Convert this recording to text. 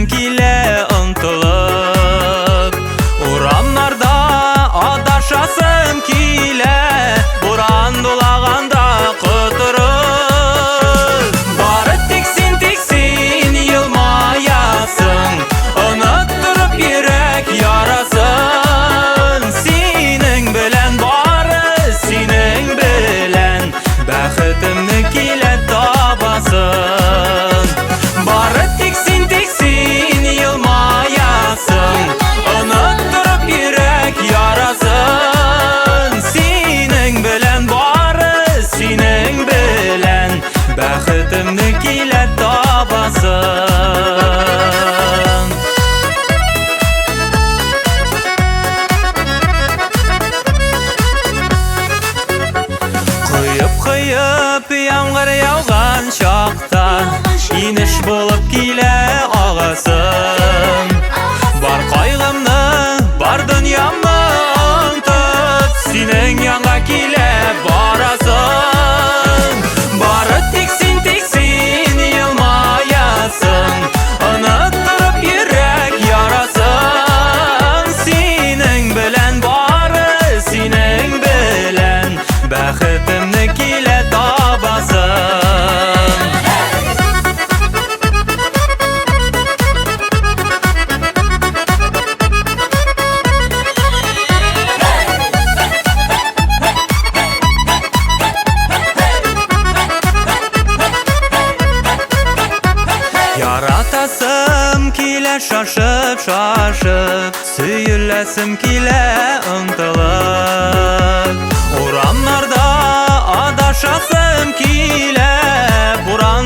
kile ıntılıp, uranlarda adaşasım kile, buran dolaganda kuturup. Bari tiksin yılmayasın, unutturup yürek yarasın. Senin bilen bari senin bilen, bəxitimni kile tabasın. Bari tiksin yılmayasın, unutturup yürek yarasın. Senin bilen bari senin bilen, bəxitimni kile tabasın. Kıyıp yağmur yağgan şaqta, iniş bulup kile ağasın. Bar kaygımны, bar dünyamı unutup, senin yanга kile barasın. Bari tiksin yılmayasın, unutturup yürek yarasın. Senin bilen bari senin bilen, bəxitimni kile tabasın. Yaratasım kile şaşıp şaşıp, söylesim kile ıntılıp, uranlarda adaşasım kile, buran